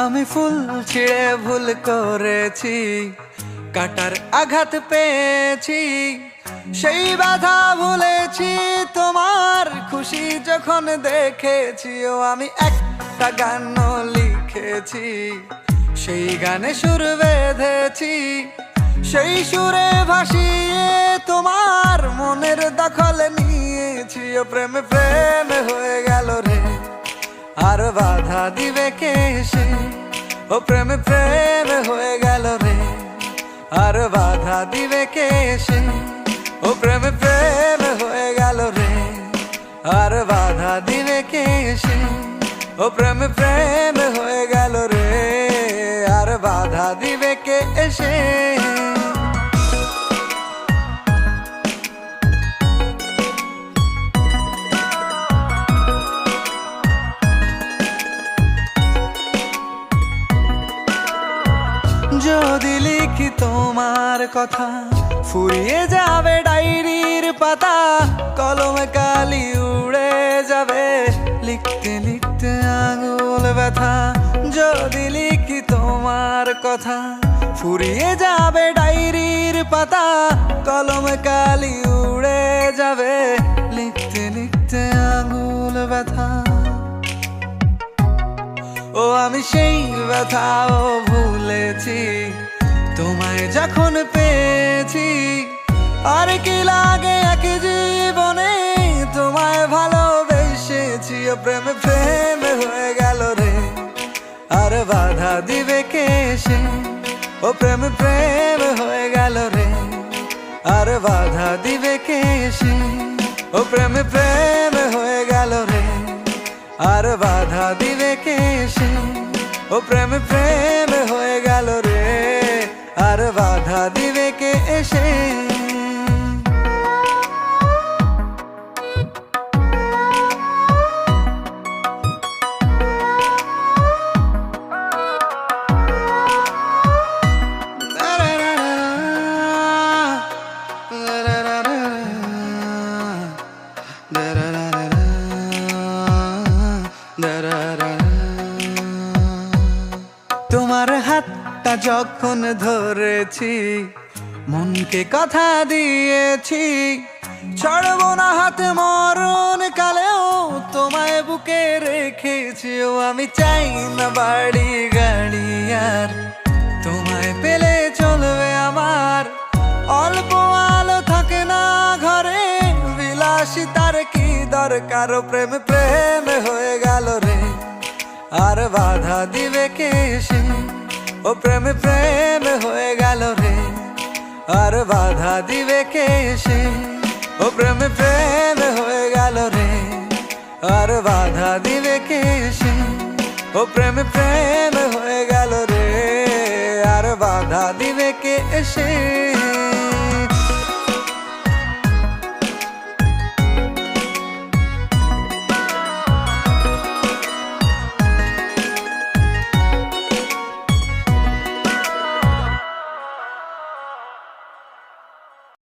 আমি ফুল ছিঁড়ে ভুল করেছি, কাটার আঘাত পেয়েছি, সেই বাধা ভুলেছি তোমার খুশি যখন দেখেছি। ও আমি একটা গান লিখেছি, সেই গানে সুর বেঁধেছি, সেই সুরে ভাসিয়ে তোমার মনের দখল নিয়েছি। ও প্রেমে প্রেমে হয়ে গেল রে, আর বাধা দিবে কে সে? ও প্রেমে প্রেমে হয়ে গেল রে, আর বাধা দিবে কে সে? ও প্রেমে প্রেমে হয়ে গেল রে, আর বাধা দিবে কে সে? ও প্রেমে প্রেমে হয়ে গেল রে, আর বাধা দিবে কে এসে? যদি লিখি তোমার কথা, ফুরিয়ে যাবে ডায়েরির পাতা, কলমে কালি উড়ে যাবে, লিখতে লিখতে আঙুল ব্যথা। যদি লিখি তোমার কথা, ফুরিয়ে যাবে ডায়েরির পাতা, কলমে কালি উড়ে যাবে, লিখতে লিখতে আঙুল ব্যথা। ও আমি সেই ব্যথাও ভুলেছি, তোমায় যখন পেয়েছি। আর কি লাগে এক জীবনে, তোমায় ভালোবেসেছি। ও প্রেমে প্রেমে হয়ে গেল রে, আর বাধা দিবে কে সে? ও প্রেমে প্রেমে হয়ে গেল রে, আর বাধা দিবে কে সে? ও প্রেমে প্রেমে হয়ে গেল রে, আর বাধা দিবে কে সে? ও প্রেমে প্রেমে হয়ে গেল রে, আর বাধা দিবে কে এসে? তোমার হাতটা যখন ধরেছি, মনকে কথা দিয়েছি, ছাড়বো না হাত মরণ কালেও, তোমায় বুকে রেখেছি। ও আমি চাই না বাড়ি গাড়ি আর, তোমায় পেলে চলবে আমার। অল্প আলো থাকে না ঘরে, বিলাসিতার কি দরকার? ও প্রেমে প্রেমে হয়ে গেল রে, আর বাধা দিবে কে সে? ও প্রেমে প্রেমে হয়ে গেল রে, আর বাধা দিবে কে সে? ও প্রেমে প্রেমে হয়ে গেল রে, আর বাধা দিবে কে সে? ও প্রেমে প্রেমে হয়ে গেল রে, আর বাধা দিবে কে এসে?